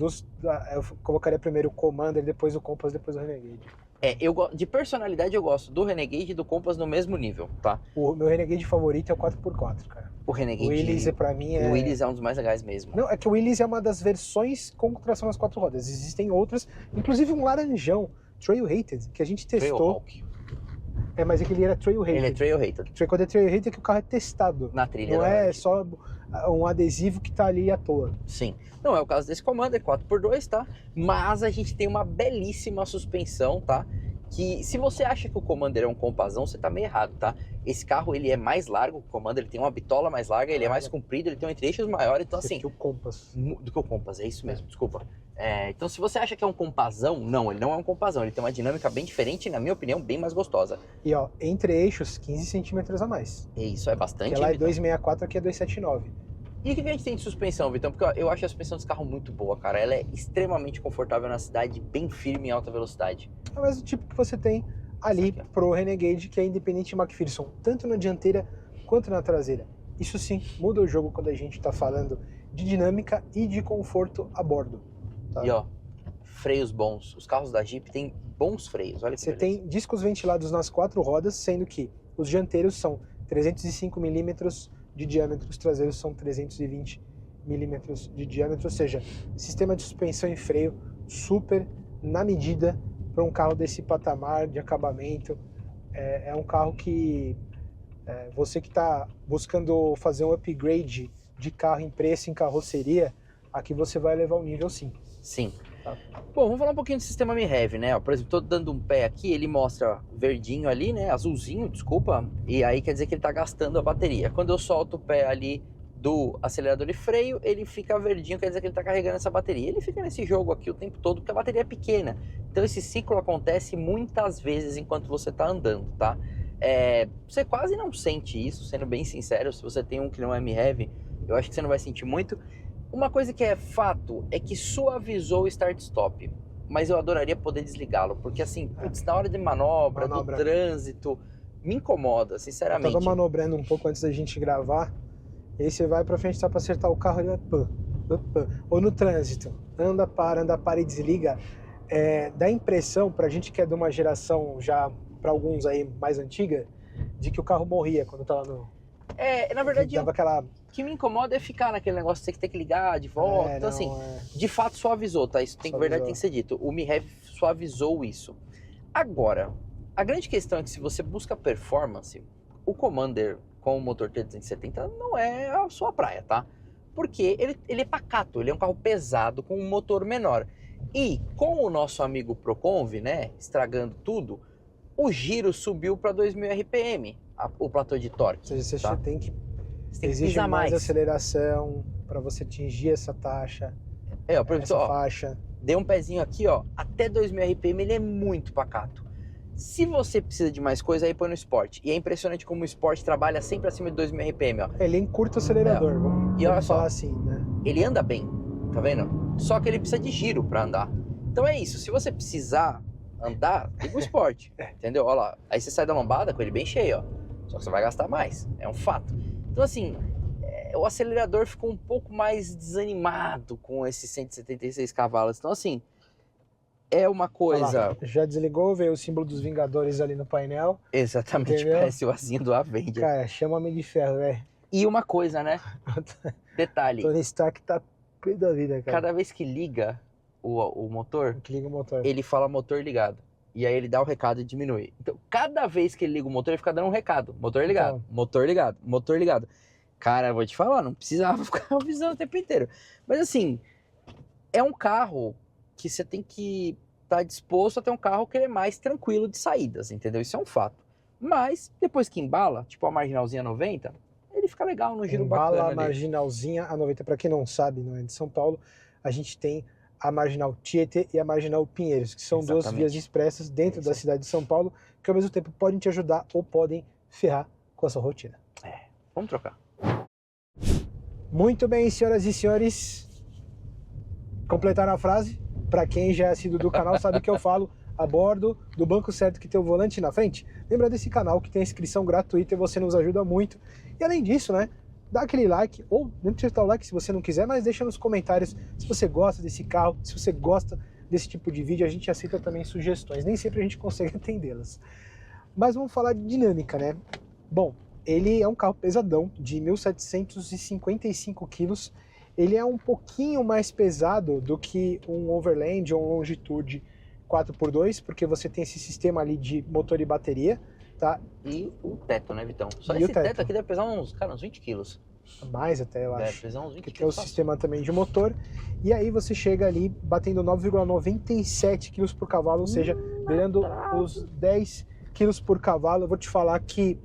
Speaker 2: eu colocaria primeiro o Commander, depois o Compass, depois o Renegade.
Speaker 1: De personalidade eu gosto do Renegade e do Compass no mesmo nível, tá?
Speaker 2: O meu Renegade favorito é o 4x4, cara.
Speaker 1: O Renegade...
Speaker 2: O Willys, pra mim,
Speaker 1: O Willys é um dos mais legais mesmo.
Speaker 2: Não, é que o Willys é uma das versões com tração nas 4 rodas. Existem outras, inclusive um laranjão, Trail Rated, que a gente testou.
Speaker 1: Trailhawk.
Speaker 2: Mas é que ele era Trail Rated.
Speaker 1: Ele é Trail Rated.
Speaker 2: Quando é Trail Rated é que o carro é testado.
Speaker 1: Na trilha.
Speaker 2: Não é só um adesivo que tá ali à toa.
Speaker 1: Sim. Não é o caso desse Commander 4x2, tá? Mas a gente tem uma belíssima suspensão, tá? Que se você acha que o Commander é um compasão, você tá meio errado, tá? Esse carro, ele é mais largo, o Commander, ele tem uma bitola mais larga, ele é mais comprido, ele tem um entre-eixos maior, então assim...
Speaker 2: Do que o Compass.
Speaker 1: Do que o Compass, é isso mesmo, desculpa. Então se você acha que é um compasão, não, ele não é um compasão, ele tem uma dinâmica bem diferente e, na minha opinião, bem mais gostosa.
Speaker 2: E ó, entre eixos, 15 centímetros a mais.
Speaker 1: Isso é bastante.
Speaker 2: Que lá é 264, aqui é 279.
Speaker 1: E o que a gente tem de suspensão, Vitão? Porque eu acho a suspensão desse carro muito boa, cara. Ela é extremamente confortável na cidade, bem firme em alta velocidade.
Speaker 2: É o mesmo tipo que você tem ali pro Renegade, que é independente McPherson, tanto na dianteira quanto na traseira. Isso sim, muda o jogo quando a gente está falando de dinâmica e de conforto a bordo. Tá?
Speaker 1: E ó, freios bons. Os carros da Jeep têm bons freios, olha que
Speaker 2: Você
Speaker 1: beleza.
Speaker 2: tem discos ventilados nas 4 rodas, sendo que os dianteiros são 305 milímetros de diâmetro, os traseiros são 320 milímetros de diâmetro, ou seja, sistema de suspensão e freio super na medida para um carro desse patamar de acabamento. É um carro que você que está buscando fazer um upgrade de carro em preço, em carroceria, aqui você vai levar o nível sim.
Speaker 1: Sim.
Speaker 2: Tá.
Speaker 1: Bom, vamos falar um pouquinho do sistema MiHev, né? Por exemplo, tô dando um pé aqui, ele mostra verdinho ali, né? Azulzinho, desculpa. E aí quer dizer que ele tá gastando a bateria. Quando eu solto o pé ali do acelerador e freio, ele fica verdinho, quer dizer que ele tá carregando essa bateria. Ele fica nesse jogo aqui o tempo todo, porque a bateria é pequena. Então esse ciclo acontece muitas vezes enquanto você tá andando, tá? Você quase não sente isso, sendo bem sincero. Se você tem um que não é MiHev, eu acho que você não vai sentir muito. Uma coisa que é fato é que suavizou o start-stop, mas eu adoraria poder desligá-lo, porque assim, putz, na hora de manobra, do trânsito, me incomoda, sinceramente.
Speaker 2: Eu tava manobrando um pouco antes da gente gravar, e aí você vai pra frente, tá pra acertar o carro, ele vai pã. Ou no trânsito, anda, para e desliga. Dá a impressão, pra gente que é de uma geração já, pra alguns aí, mais antiga, de que o carro morria quando tava no...
Speaker 1: Na verdade,
Speaker 2: dava aquela...
Speaker 1: o que me incomoda é ficar naquele negócio de você ter que ligar de volta. Então, assim, de fato suavizou, tá? Isso tem verdade, tem que ser dito. O MiHev suavizou isso. Agora, a grande questão é que se você busca performance, o Commander com o motor T270 não é a sua praia, tá? Porque ele é pacato, ele é um carro pesado com um motor menor. E com o nosso amigo Proconv, né, estragando tudo, o giro subiu para 2000 RPM, o platô de torque.
Speaker 2: Ou seja, você tem que
Speaker 1: exige
Speaker 2: mais aceleração para você atingir essa taxa,
Speaker 1: por exemplo,
Speaker 2: essa faixa.
Speaker 1: Dei um pezinho aqui, ó, até 2000 RPM ele é muito pacato. Se você precisa de mais coisa, aí põe no Sport. E é impressionante como o Sport trabalha sempre acima de 2000 RPM, ó.
Speaker 2: Ele encurta o acelerador, vamos falar assim, né?
Speaker 1: Ele anda bem, tá vendo? Só que ele precisa de giro para andar. Então é isso, se você precisar andar, liga o Sport, entendeu? Olha lá, aí você sai da lombada com ele bem cheio, ó. Só que você vai gastar mais, é um fato. Então assim, o acelerador ficou um pouco mais desanimado com esses 176 cavalos. Então assim, é uma coisa...
Speaker 2: Já desligou, veio o símbolo dos Vingadores ali no painel.
Speaker 1: Exatamente, entendeu? Parece o asinho do Avenger.
Speaker 2: Cara, chama-me de ferro, velho.
Speaker 1: E uma coisa, né? Detalhe.
Speaker 2: Tony Stark tá pé da vida, cara.
Speaker 1: Cada vez que liga, o motor,
Speaker 2: Que liga o motor.
Speaker 1: ele fala motor ligado. E aí ele dá o recado e diminui. Então, cada vez que ele liga o motor, ele fica dando um recado. Motor ligado,
Speaker 2: Então.
Speaker 1: motor ligado, motor ligado. Cara, eu vou te falar, não precisava ficar avisando o tempo inteiro. Mas assim, é um carro que você tem que estar disposto a ter um carro que ele é mais tranquilo de saídas, entendeu? Isso é um fato. Mas, depois que embala, tipo a marginalzinha 90, ele fica legal no giro
Speaker 2: Embala
Speaker 1: bacana
Speaker 2: a
Speaker 1: ali.
Speaker 2: marginalzinha a 90. Para quem não sabe, não é de São Paulo, a gente tem a marginal Tietê e a marginal Pinheiros, que são duas
Speaker 1: Exatamente.
Speaker 2: vias expressas dentro da cidade de São Paulo, que ao mesmo tempo podem te ajudar ou podem ferrar com a sua rotina.
Speaker 1: Vamos trocar.
Speaker 2: Muito bem, senhoras e senhores. Completaram a frase? Para quem já é assíduo do canal sabe que eu falo a bordo do banco certo que tem o volante na frente. Lembra desse canal que tem inscrição gratuita e você nos ajuda muito. E além disso, né, dá aquele like, ou nem precisa dar o like se você não quiser, mas deixa nos comentários se você gosta desse carro, se você gosta desse tipo de vídeo. A gente aceita também sugestões, nem sempre a gente consegue atendê-las. Mas vamos falar de dinâmica, né? Bom, ele é um carro pesadão, de 1.755 quilos. Ele é um pouquinho mais pesado do que um Overland ou um Longitude 4x2, porque você tem esse sistema ali de motor e bateria, tá?
Speaker 1: E o teto, né, Vitão? Só
Speaker 2: E o
Speaker 1: esse teto
Speaker 2: teto
Speaker 1: aqui deve pesar uns 20 quilos.
Speaker 2: Mais até, eu
Speaker 1: Deve
Speaker 2: acho.
Speaker 1: pesar uns 20
Speaker 2: Que tem o
Speaker 1: quilos.
Speaker 2: sistema também de motor. E aí você chega ali batendo 9,97 kg por cavalo, ou seja, beirando os 10 kg por cavalo. Eu vou te falar que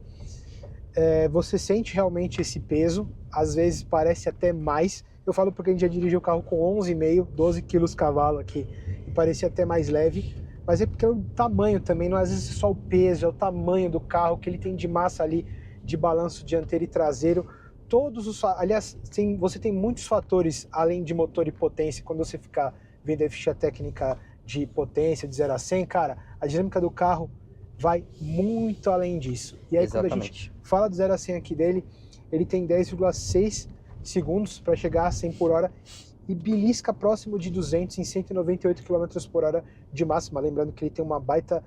Speaker 2: você sente realmente esse peso, às vezes parece até mais. Eu falo porque a gente já dirigiu o carro com 11,5, 12 quilos cavalo aqui, e parecia até mais leve, mas é porque é o tamanho também, não é às vezes só o peso, é o tamanho do carro, que ele tem de massa ali, de balanço dianteiro e traseiro. Aliás, você tem muitos fatores além de motor e potência. Quando você ficar vendo a ficha técnica de potência, de 0 a 100, cara, a dinâmica do carro vai muito além disso. E aí,
Speaker 1: Exatamente.
Speaker 2: quando a gente fala do 0 a 100 aqui dele, ele tem 10,6 segundos para chegar a 100 por hora e belisca próximo de 200 em 198 km por hora de máxima. Lembrando que ele tem uma baita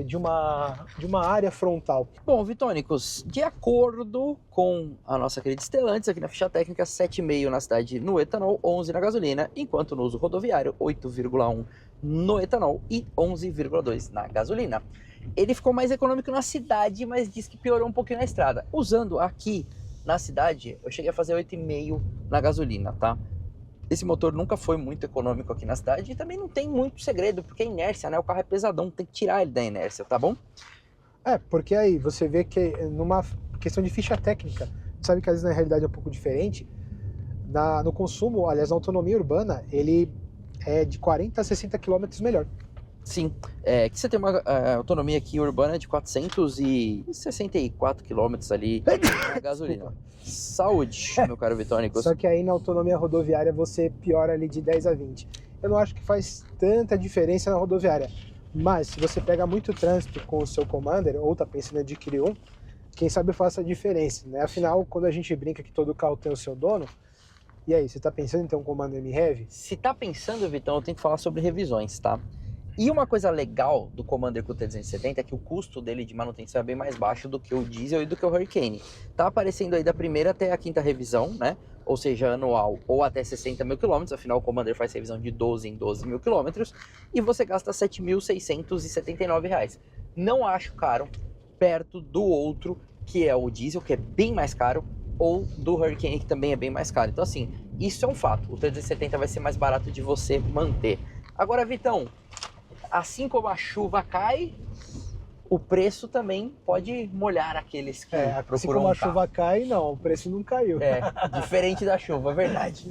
Speaker 2: de uma área frontal.
Speaker 1: Bom, Vitônicos, de acordo com a nossa querida Stellantis, aqui na ficha técnica, 7,5 na cidade no etanol, 11 na gasolina, enquanto no uso rodoviário, 8,1 no etanol e 11,2 na gasolina. Ele ficou mais econômico na cidade, mas diz que piorou um pouquinho na estrada. Usando aqui na cidade, eu cheguei a fazer 8,5 na gasolina, tá? Esse motor nunca foi muito econômico aqui na cidade e também não tem muito segredo, porque é inércia, né? O carro é pesadão, tem que tirar ele da inércia, tá bom?
Speaker 2: Porque aí você vê que numa questão de ficha técnica, sabe que às vezes na realidade é um pouco diferente, no consumo, aliás, na autonomia urbana, ele é de 40 a 60 km melhor.
Speaker 1: Sim, que você tem uma autonomia aqui urbana de 464 km ali na gasolina. Saúde, meu caro Vitônicos.
Speaker 2: Só que aí na autonomia rodoviária você piora ali de 10 a 20. Eu não acho que faz tanta diferença na rodoviária, mas se você pega muito trânsito com o seu Commander ou tá pensando em adquirir um, quem sabe faça a diferença, né? Afinal, quando a gente brinca que todo carro tem o seu dono, e aí, você tá pensando em ter um Commander MHEV?
Speaker 1: Se tá pensando, Vitão, eu tenho que falar sobre revisões, tá? E uma coisa legal do Commander QT270 é que o custo dele de manutenção é bem mais baixo do que o diesel e do que o Hurricane. Tá aparecendo aí da primeira até a quinta revisão, né? Ou seja, anual ou até 60 mil quilômetros, afinal o Commander faz revisão de 12 em 12 mil quilômetros, e você gasta R$ 7.679. Não acho caro, perto do outro, que é o diesel, que é bem mais caro, ou do Hurricane, que também é bem mais caro. Então assim, isso é um fato, o 370 vai ser mais barato de você manter. Agora, Vitão, assim como a chuva cai, o preço também pode molhar aqueles que procuram
Speaker 2: assim como a
Speaker 1: carro.
Speaker 2: chuva cai, não, o preço não caiu.
Speaker 1: Diferente da chuva, verdade.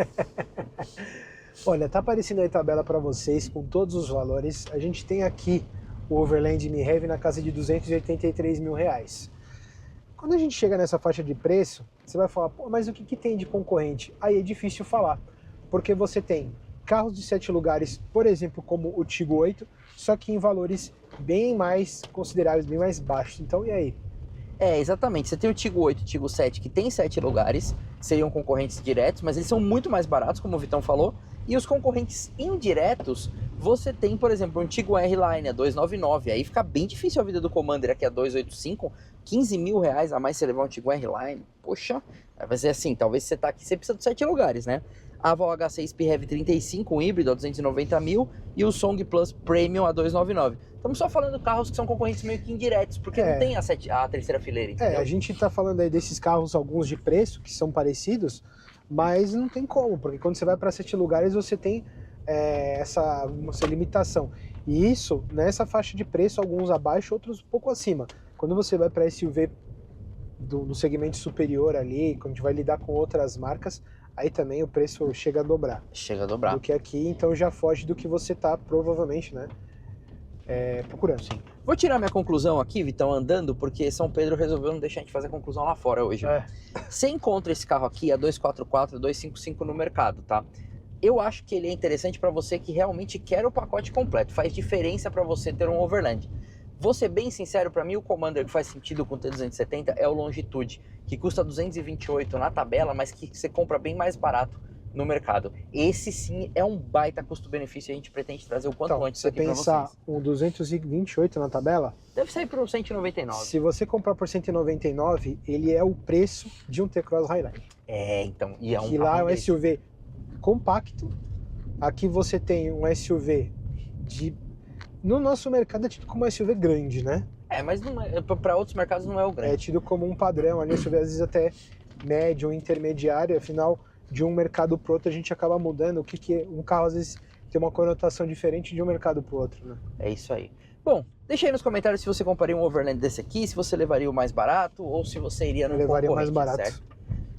Speaker 2: Olha, tá aparecendo aí a tabela para vocês com todos os valores. A gente tem aqui o Overland MHEV na casa de R$283 mil. Quando a gente chega nessa faixa de preço, você vai falar, pô, mas o que tem de concorrente? Aí é difícil falar, porque você tem carros de 7 lugares, por exemplo, como o Tiggo 8, só que em valores bem mais consideráveis, bem mais baixos. Então, e aí?
Speaker 1: Exatamente. Você tem o Tiggo 8 e o Tiggo 7, que tem 7 lugares, seriam concorrentes diretos, mas eles são muito mais baratos, como o Vitão falou. E os concorrentes indiretos, você tem, por exemplo, um Tiggo R-Line a 299, aí fica bem difícil a vida do Commander aqui a 285, 15 mil reais a mais você levar um Tiggo R-Line. Poxa, vai ser assim, talvez você tá aqui, você precisa de 7 lugares, né? Aval H6 PHEV 35, um híbrido a 290 mil, e o Song Plus Premium a 299. Estamos só falando de carros que são concorrentes meio que indiretos, porque não tem a terceira fileira, entendeu?
Speaker 2: A gente está falando aí desses carros, alguns de preço, que são parecidos, mas não tem como, porque quando você vai para 7 lugares você tem essa limitação. E isso, nessa faixa de preço, alguns abaixo, outros um pouco acima. Quando você vai para SUV no segmento superior ali, quando a gente vai lidar com outras marcas, aí também o preço chega a dobrar.
Speaker 1: Chega a dobrar.
Speaker 2: Do que aqui, então já foge do que você está provavelmente, né, procurando.
Speaker 1: Sim. Vou tirar minha conclusão aqui, Vitão, andando, porque São Pedro resolveu não deixar a gente fazer a conclusão lá fora hoje. Você encontra esse carro aqui a 244, 255 no mercado, tá? Eu acho que ele é interessante para você que realmente quer o pacote completo. Faz diferença para você ter um Overland. Vou ser bem sincero, para mim o Commander que faz sentido com o T270 é o Longitude, que custa 228 na tabela, mas que você compra bem mais barato no mercado. Esse sim é um baita custo-benefício e a gente pretende trazer o quanto antes aqui para vocês.
Speaker 2: Você pensar um 228 na tabela?
Speaker 1: Deve sair por 199.
Speaker 2: Se você comprar por 199, ele é o preço de um T-Cross Highline.
Speaker 1: Então, e é um
Speaker 2: que lá é um SUV compacto. Aqui você tem um SUV no nosso mercado é tido como um SUV grande, né?
Speaker 1: Mas para outros mercados não é o grande.
Speaker 2: É tido como um padrão, ali um SUV às vezes até médio ou intermediário, afinal, de um mercado pro outro a gente acaba mudando o que um carro às vezes tem uma conotação diferente de um mercado pro outro, né?
Speaker 1: É isso aí. Bom, deixa aí nos comentários se você compraria um Overland desse aqui, se você levaria o mais barato ou se você iria no concorrente,
Speaker 2: levaria mais barato.
Speaker 1: Certo?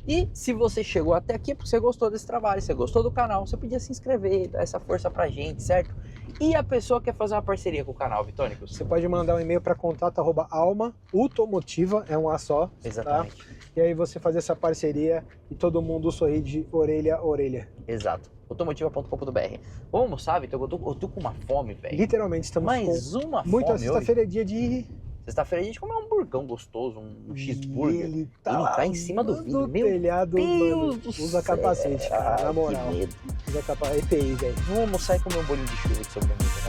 Speaker 1: E se você chegou até aqui porque você gostou desse trabalho, você gostou do canal, você podia se inscrever, dar essa força pra gente, certo? E a pessoa quer fazer uma parceria com o canal, Vitônicos?
Speaker 2: Você pode mandar um e-mail para contato@almaautomotiva, é um A só.
Speaker 1: Exatamente.
Speaker 2: Tá? E aí você fazer essa parceria e todo mundo sorrir de orelha a orelha.
Speaker 1: Exato. automotiva.com.br. Vamos almoçar, Vitor? Eu tô com uma fome, velho.
Speaker 2: Literalmente, estamos
Speaker 1: mais
Speaker 2: com
Speaker 1: uma fome
Speaker 2: muita sexta-feira é dia de...
Speaker 1: Sexta-feira a gente comeu um hamburgão gostoso, um cheeseburger.
Speaker 2: Ele tá
Speaker 1: em cima do vidro.
Speaker 2: Meu telhado,
Speaker 1: Deus do
Speaker 2: usa
Speaker 1: céu.
Speaker 2: capacete, cara, na moral.
Speaker 1: Que medo.
Speaker 2: Usa capacete, EPI, velho.
Speaker 1: Vamos almoçar e comer um bolinho de chuva de sobremesa.